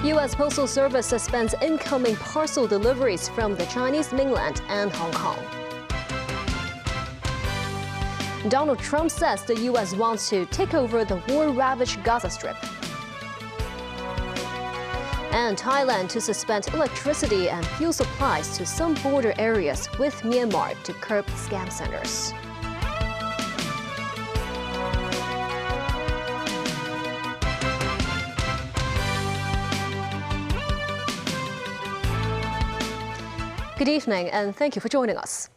U.S. Postal Service suspends incoming parcel deliveries from the Chinese mainland and Hong Kong. Donald Trump says the U.S. wants to take over the war-ravaged Gaza Strip. And Thailand to suspend electricity and fuel supplies to some border areas with Myanmar to curb scam centers. Good evening, and thank you for joining us.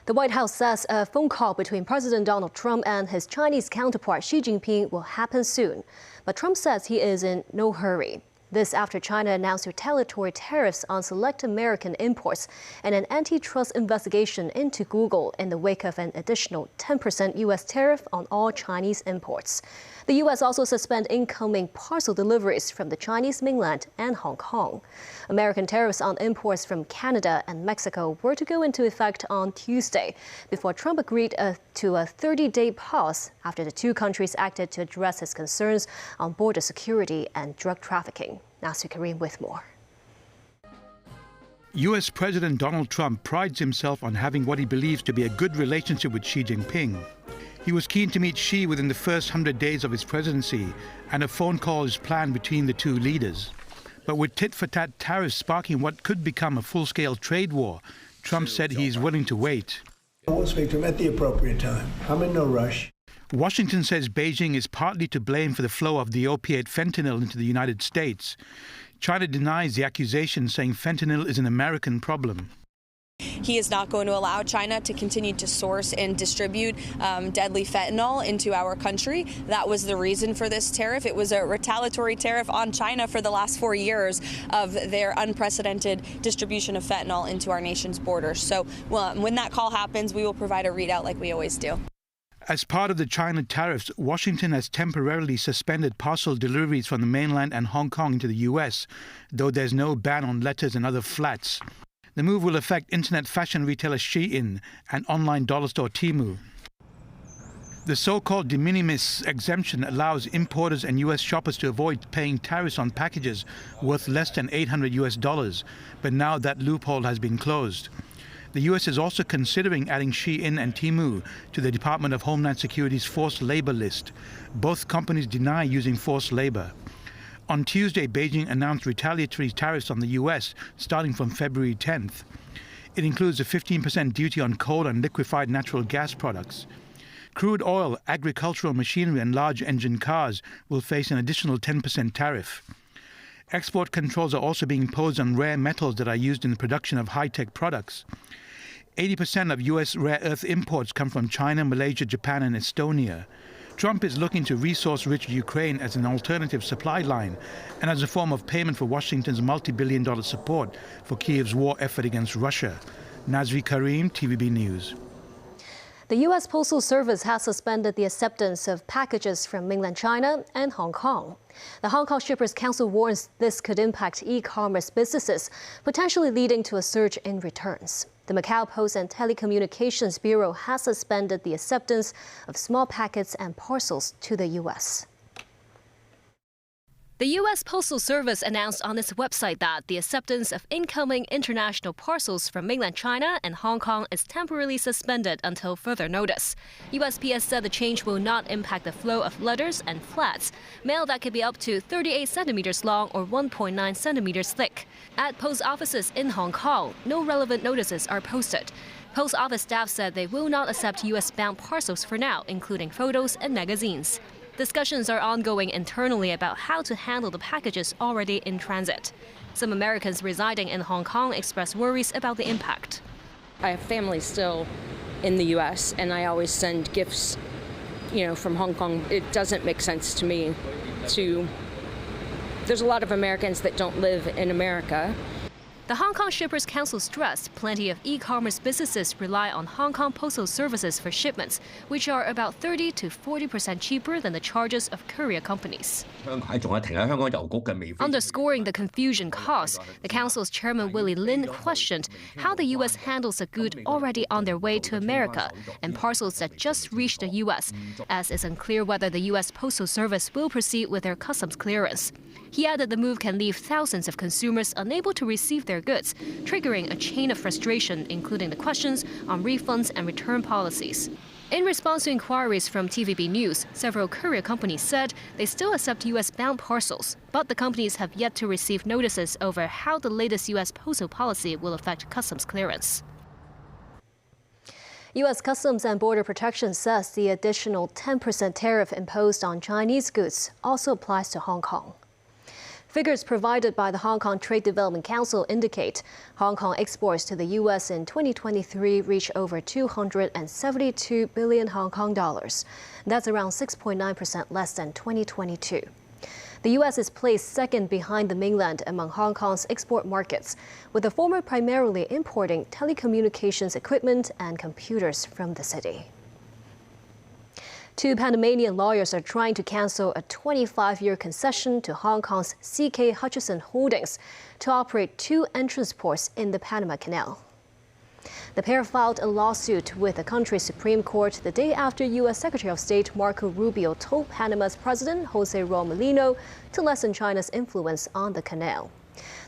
The White House says a phone call between President Donald Trump and his Chinese counterpart Xi Jinping will happen soon. But Trump says he is in no hurry. This after China announced retaliatory tariffs on select American imports and an antitrust investigation into Google in the wake of an additional 10% U.S. tariff on all Chinese imports. The U.S. also suspended incoming parcel deliveries from the Chinese mainland and Hong Kong. American tariffs on imports from Canada and Mexico were to go into effect on Tuesday, before Trump agreed to a 30-day pause after the two countries acted to address his concerns on border security and drug trafficking. Nasir Karim with more. U.S. President Donald Trump prides himself on having what he believes to be a good relationship with Xi Jinping. He was keen to meet Xi within the first 100 days of his presidency, and a phone call is planned between the two leaders. But with tit-for-tat tariffs sparking what could become a full-scale trade war, Trump said he's willing to wait. We'll speak to him at the appropriate time. I'm in no rush. Washington says Beijing is partly to blame for the flow of the opiate fentanyl into the United States. China denies the accusation, saying fentanyl is an American problem. He is not going to allow China to continue to source and distribute deadly fentanyl into our country. That was the reason for this tariff. It was a retaliatory tariff on China for the last 4 years of their unprecedented distribution of fentanyl into our nation's borders. So when that call happens, we will provide a readout like we always do. As part of the China tariffs, Washington has temporarily suspended parcel deliveries from the mainland and Hong Kong into the U.S., though there's no ban on letters and other flats. The move will affect internet fashion retailer Shein and online dollar store Temu. The so-called de minimis exemption allows importers and U.S. shoppers to avoid paying tariffs on packages worth less than $800, but now that loophole has been closed. The U.S. is also considering adding Shein and Temu to the Department of Homeland Security's forced labor list. Both companies deny using forced labor. On Tuesday, Beijing announced retaliatory tariffs on the U.S. starting from February 10th. It includes a 15% duty on coal and liquefied natural gas products. Crude oil, agricultural machinery and large engine cars will face an additional 10% tariff. Export controls are also being imposed on rare metals that are used in the production of high-tech products. 80% of U.S. rare earth imports come from China, Malaysia, Japan and Estonia. Trump is looking to resource-rich Ukraine as an alternative supply line and as a form of payment for Washington's multi-billion-dollar support for Kiev's war effort against Russia. Nazri Karim, TVB News. The U.S. Postal Service has suspended the acceptance of packages from mainland China and Hong Kong. The Hong Kong Shippers Council warns this could impact e-commerce businesses, potentially leading to a surge in returns. The Macau Post and Telecommunications Bureau has suspended the acceptance of small packets and parcels to the U.S. The U.S. Postal Service announced on its website that the acceptance of incoming international parcels from mainland China and Hong Kong is temporarily suspended until further notice. USPS said the change will not impact the flow of letters and flats, mail that could be up to 38 centimeters long or 1.9 centimeters thick. At post offices in Hong Kong, no relevant notices are posted. Post office staff said they will not accept U.S.-bound parcels for now, including photos and magazines. Discussions are ongoing internally about how to handle the packages already in transit. Some Americans residing in Hong Kong express worries about the impact. I have family still in the U.S. and I always send gifts, from Hong Kong. It doesn't make sense to me there's a lot of Americans that don't live in America. The Hong Kong Shippers Council stressed plenty of e-commerce businesses rely on Hong Kong postal services for shipments, which are about 30 to 40% cheaper than the charges of courier companies. Underscoring the confusion caused, the council's chairman Willie Lin questioned how the U.S. handles a good already on their way to America and parcels that just reached the U.S., as it's unclear whether the U.S. Postal Service will proceed with their customs clearance. He added the move can leave thousands of consumers unable to receive their goods, triggering a chain of frustration, including the questions on refunds and return policies. In response to inquiries from TVB News, several courier companies said they still accept U.S.-bound parcels, but the companies have yet to receive notices over how the latest U.S. postal policy will affect customs clearance. U.S. Customs and Border Protection says the additional 10% tariff imposed on Chinese goods also applies to Hong Kong. Figures provided by the Hong Kong Trade Development Council indicate Hong Kong exports to the U.S. in 2023 reached over 272 billion Hong Kong dollars. That's around 6.9% less than 2022. The U.S. is placed second behind the mainland among Hong Kong's export markets, with the former primarily importing telecommunications equipment and computers from the city. Two Panamanian lawyers are trying to cancel a 25-year concession to Hong Kong's CK Hutchison Holdings to operate two entrance ports in the Panama Canal. The pair filed a lawsuit with the country's Supreme Court the day after U.S. Secretary of State Marco Rubio told Panama's President Jose Raul Mulino to lessen China's influence on the canal.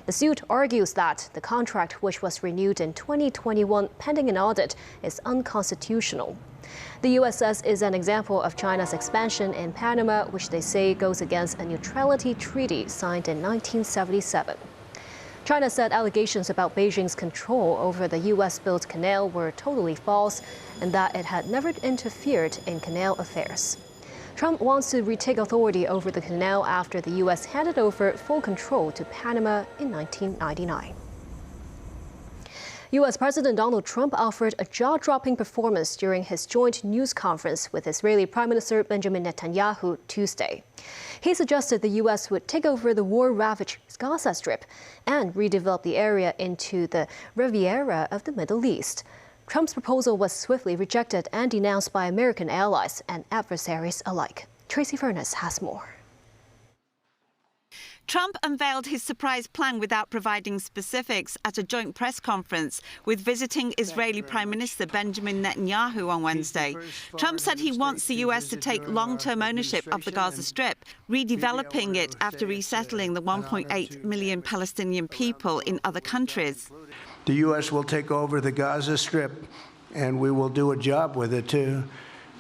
The suit argues that the contract, which was renewed in 2021 pending an audit, is unconstitutional. The U.S. says is an example of China's expansion in Panama, which they say goes against a neutrality treaty signed in 1977. China said allegations about Beijing's control over the U.S.-built canal were totally false and that it had never interfered in canal affairs. Trump wants to retake authority over the canal after the U.S. handed over full control to Panama in 1999. U.S. President Donald Trump offered a jaw-dropping performance during his joint news conference with Israeli Prime Minister Benjamin Netanyahu Tuesday. He suggested the U.S. would take over the war-ravaged Gaza Strip and redevelop the area into the Riviera of the Middle East. Trump's proposal was swiftly rejected and denounced by American allies and adversaries alike. Tracy Furness has more. Trump unveiled his surprise plan without providing specifics at a joint press conference with visiting Israeli Prime Minister Benjamin Netanyahu on Wednesday. Trump said he wants the U.S. to take long-term ownership of the Gaza Strip, redeveloping it after resettling the 1.8 million Palestinian people in other countries. The U.S. will take over the Gaza Strip, and we will do a job with it, too.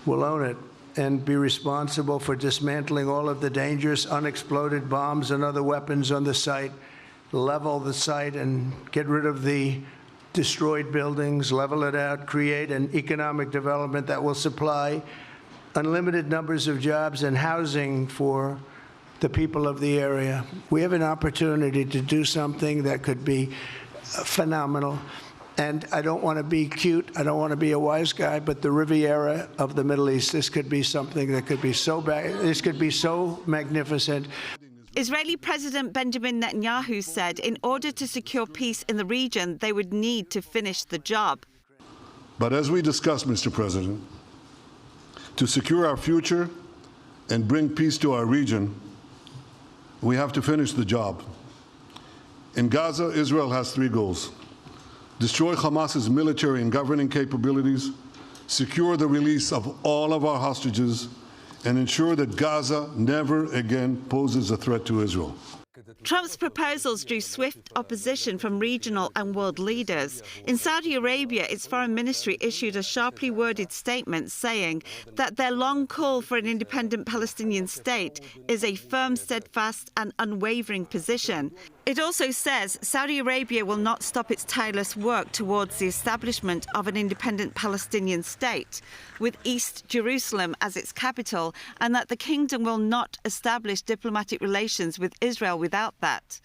We'll own it and be responsible for dismantling all of the dangerous unexploded bombs and other weapons on the site, level the site and get rid of the destroyed buildings, level it out, create an economic development that will supply unlimited numbers of jobs and housing for the people of the area. We have an opportunity to do something that could be phenomenal. And I don't want to be cute, I don't want to be a wise guy, but the Riviera of the Middle East, this could be something that could be so bad, this could be so magnificent. Israeli President Benjamin Netanyahu said in order to secure peace in the region, they would need to finish the job. But as we discussed, Mr. President, to secure our future and bring peace to our region, we have to finish the job. In Gaza, Israel has three goals: destroy Hamas's military and governing capabilities, secure the release of all of our hostages, and ensure that Gaza never again poses a threat to Israel. Trump's proposals drew swift opposition from regional and world leaders. In Saudi Arabia, its foreign ministry issued a sharply worded statement saying that their long call for an independent Palestinian state is a firm, steadfast and unwavering position. It also says Saudi Arabia will not stop its tireless work towards the establishment of an independent Palestinian state, with East Jerusalem as its capital, and that the kingdom will not establish diplomatic relations with Israel without that.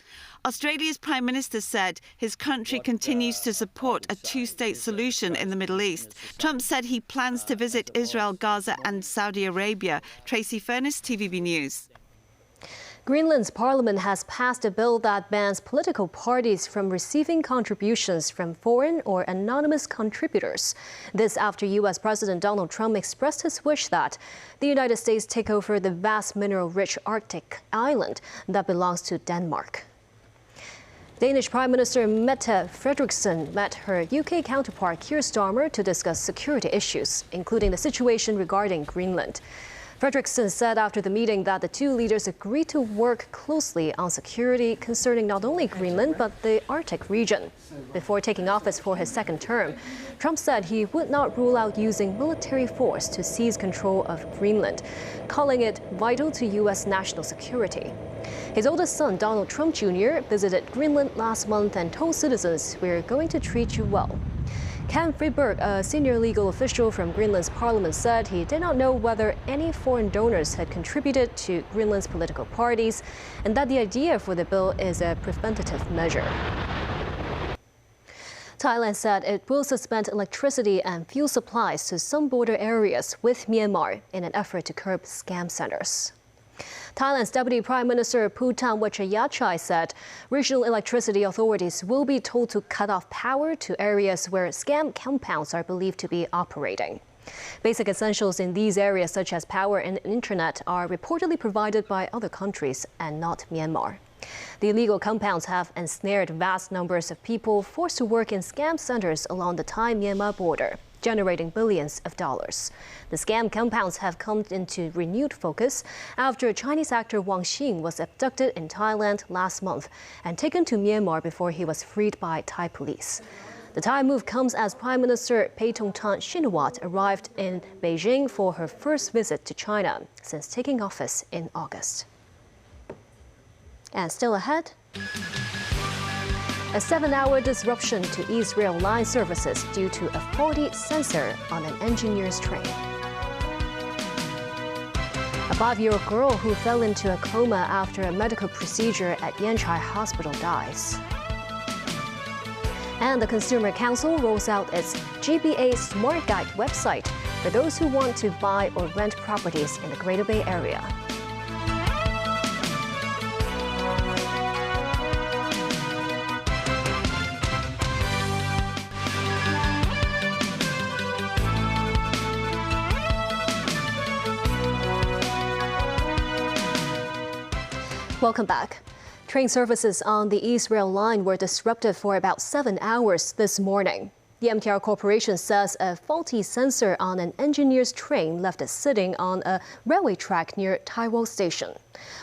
Australia's Prime Minister said his country continues to support a two-state solution in the Middle East. Trump said he plans to visit Israel, Gaza and Saudi Arabia. Tracy Furness, TVB News. Greenland's parliament has passed a bill that bans political parties from receiving contributions from foreign or anonymous contributors. This after U.S. President Donald Trump expressed his wish that the United States take over the vast mineral-rich Arctic island that belongs to Denmark. Danish Prime Minister Mette Frederiksen met her UK counterpart Keir Starmer to discuss security issues, including the situation regarding Greenland. Frederiksen said after the meeting that the two leaders agreed to work closely on security concerning not only Greenland but the Arctic region. Before taking office for his second term, Trump said he would not rule out using military force to seize control of Greenland, calling it vital to U.S. national security. His oldest son, Donald Trump Jr., visited Greenland last month and told citizens, "We're going to treat you well." Ken Friedberg, a senior legal official from Greenland's parliament, said he did not know whether any foreign donors had contributed to Greenland's political parties and that the idea for the bill is a preventative measure. Thailand said it will suspend electricity and fuel supplies to some border areas with Myanmar in an effort to curb scam centers. Thailand's Deputy Prime Minister Phoutham Wechayachai said regional electricity authorities will be told to cut off power to areas where scam compounds are believed to be operating. Basic essentials in these areas, such as power and internet, are reportedly provided by other countries and not Myanmar. The illegal compounds have ensnared vast numbers of people forced to work in scam centers along the Thai-Myanmar border, generating billions of dollars. The scam compounds have come into renewed focus after Chinese actor Wang Xing was abducted in Thailand last month and taken to Myanmar before he was freed by Thai police. The Thai move comes as Prime Minister Paetongtarn Shinawatra arrived in Beijing for her first visit to China since taking office in August. And still ahead, a 7-hour disruption to East Rail line services due to a faulty sensor on an engineer's train. A 5-year-old girl who fell into a coma after a medical procedure at Yanchai Hospital dies. And the Consumer Council rolls out its GBA Smart Guide website for those who want to buy or rent properties in the Greater Bay Area. Welcome back. Train services on the East Rail line were disrupted for about 7 hours this morning. The MTR Corporation says a faulty sensor on an engineer's train left it sitting on a railway track near Taiwo Station.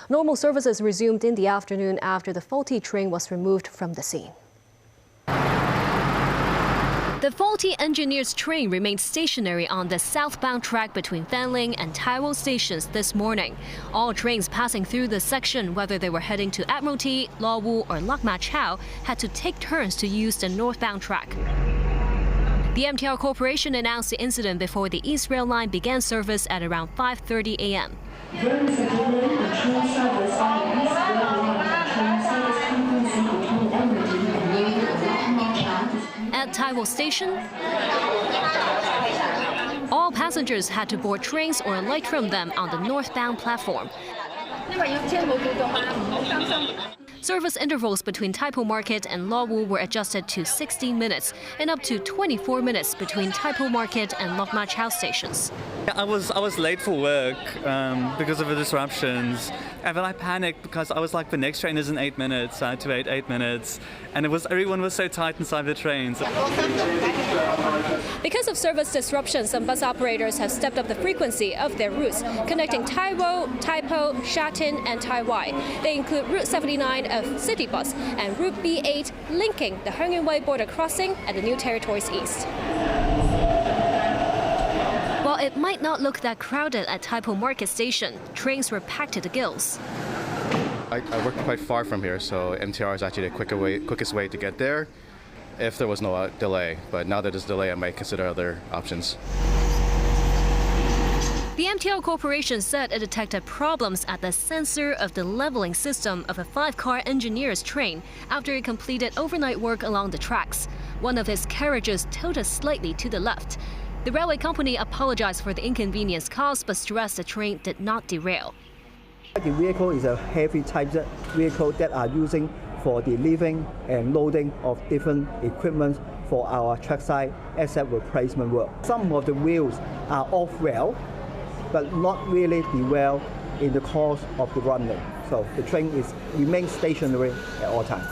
Normal services resumed in the afternoon after the faulty train was removed from the scene. The faulty engineer's train remained stationary on the southbound track between Fanling and Taiwo stations this morning. All trains passing through the section, whether they were heading to Admiralty, Lawwu or Lak Ma Chau, had to take turns to use the northbound track. The MTR Corporation announced the incident before the East Rail line began service at around 5:30 a.m. At Taiwo Station, all passengers had to board trains or alight from them on the northbound platform. Service intervals between Taipo Market and Lawwu were adjusted to 16 minutes and up to 24 minutes between Taipo Market and Lok Ma Chau stations. I was late for work because of the disruptions, and then I panicked because I was like, the next train is in 8 minutes. I had to wait 8 minutes, and everyone was so tight inside the trains. Because of service disruptions, some bus operators have stepped up the frequency of their routes, connecting Taiwo, Taipo, Shatin, and Tai Wai. They include Route 79 of City Bus and Route B8 linking the Hung Yuen Wei border crossing at the New Territories East. While it might not look that crowded at Taipo Market Station, trains were packed to the gills. I work quite far from here, so MTR is actually the quickest way to get there if there was no delay. But now that there's delay, I might consider other options. The MTR Corporation said it detected problems at the sensor of the leveling system of a 5-car engineer's train after it completed overnight work along the tracks. One of its carriages tilted slightly to the left. The railway company apologized for the inconvenience caused but stressed the train did not derail. The vehicle is a heavy type vehicle that are using for the lifting and loading of different equipment for our trackside asset replacement work. Some of the wheels are off rail, but not really derailed in the course of the running. So the train remains stationary at all times.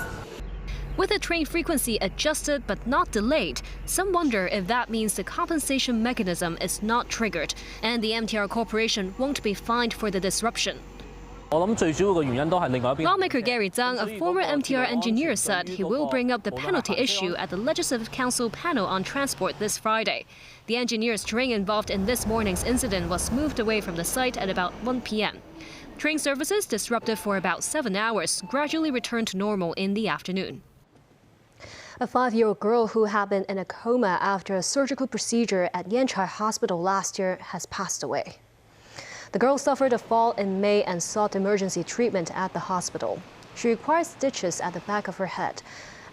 With the train frequency adjusted but not delayed, some wonder if that means the compensation mechanism is not triggered and the MTR Corporation won't be fined for the disruption. Lawmaker Gary Zhang, a former MTR engineer, said he will bring up the penalty issue at the Legislative Council panel on transport this Friday. The engineer's train involved in this morning's incident was moved away from the site at about 1 p.m. Train services disrupted for about 7 hours, gradually returned to normal in the afternoon. A 5-year-old girl who had been in a coma after a surgical procedure at Yanchai Hospital last year has passed away. The girl suffered a fall in May and sought emergency treatment at the hospital. She required stitches at the back of her head.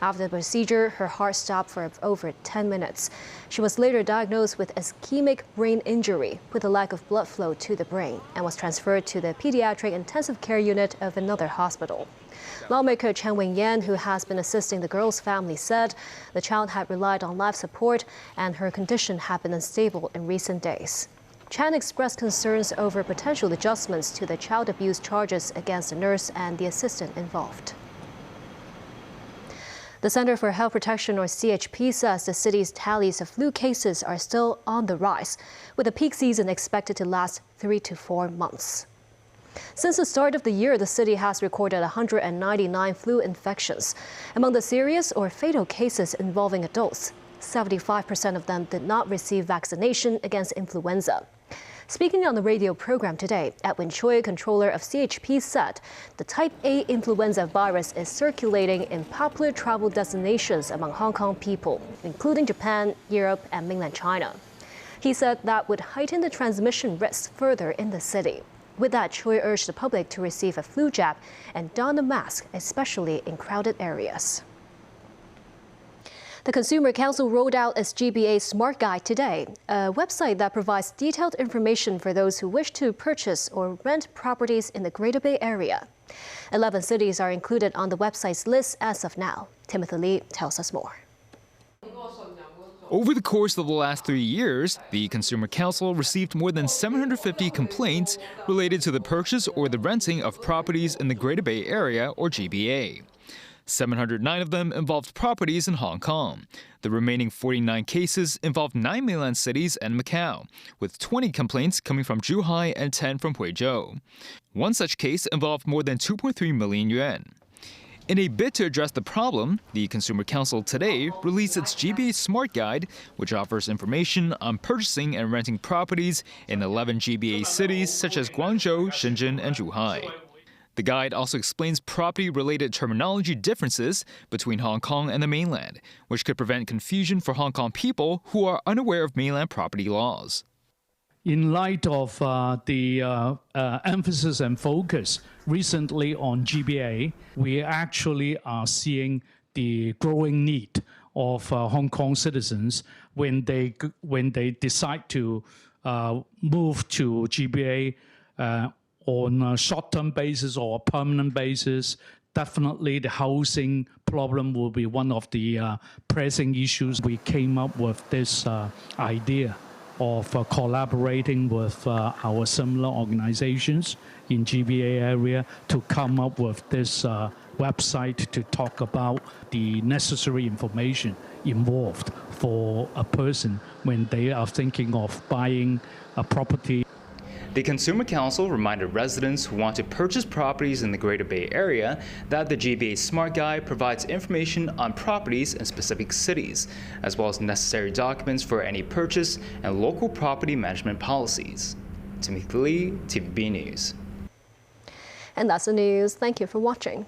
After the procedure, her heart stopped for over 10 minutes. She was later diagnosed with ischemic brain injury with a lack of blood flow to the brain and was transferred to the pediatric intensive care unit of another hospital. Lawmaker Chen Wen-yan, who has been assisting the girl's family, said the child had relied on life support and her condition had been unstable in recent days. Chan expressed concerns over potential adjustments to the child abuse charges against the nurse and the assistant involved. The Center for Health Protection, or CHP, says the city's tallies of flu cases are still on the rise, with the peak season expected to last 3 to 4 months. Since the start of the year, the city has recorded 199 flu infections. Among the serious or fatal cases involving adults, 75% of them did not receive vaccination against influenza. Speaking on the radio program today, Edwin Choi, controller of CHP, said the type A influenza virus is circulating in popular travel destinations among Hong Kong people, including Japan, Europe, and mainland China. He said that would heighten the transmission risk further in the city. With that, Choi urged the public to receive a flu jab and don a mask, especially in crowded areas. The Consumer Council rolled out its GBA Smart Guide today, a website that provides detailed information for those who wish to purchase or rent properties in the Greater Bay Area. 11 cities are included on the website's list as of now. Timothy Lee tells us more. Over the course of the last 3 years, the Consumer Council received more than 750 complaints related to the purchase or the renting of properties in the Greater Bay Area, or GBA. 709 of them involved properties in Hong Kong. The remaining 49 cases involved 9 mainland cities and Macau, with 20 complaints coming from Zhuhai and 10 from Huizhou. One such case involved more than 2.3 million yuan. In a bid to address the problem, the Consumer Council today released its GBA Smart Guide, which offers information on purchasing and renting properties in 11 GBA cities such as Guangzhou, Shenzhen, and Zhuhai. The guide also explains property-related terminology differences between Hong Kong and the mainland, which could prevent confusion for Hong Kong people who are unaware of mainland property laws. In light of the emphasis and focus recently on GBA, we actually are seeing the growing need of Hong Kong citizens when they decide to move to GBA on a short-term basis or a permanent basis. Definitely the housing problem will be one of the pressing issues. We came up with this idea of collaborating with our similar organizations in GBA area to come up with this website to talk about the necessary information involved for a person when they are thinking of buying a property. The Consumer Council reminded residents who want to purchase properties in the Greater Bay Area that the GBA Smart Guide provides information on properties in specific cities, as well as necessary documents for any purchase and local property management policies. Timothy Lee, TVB News. And that's the news. Thank you for watching.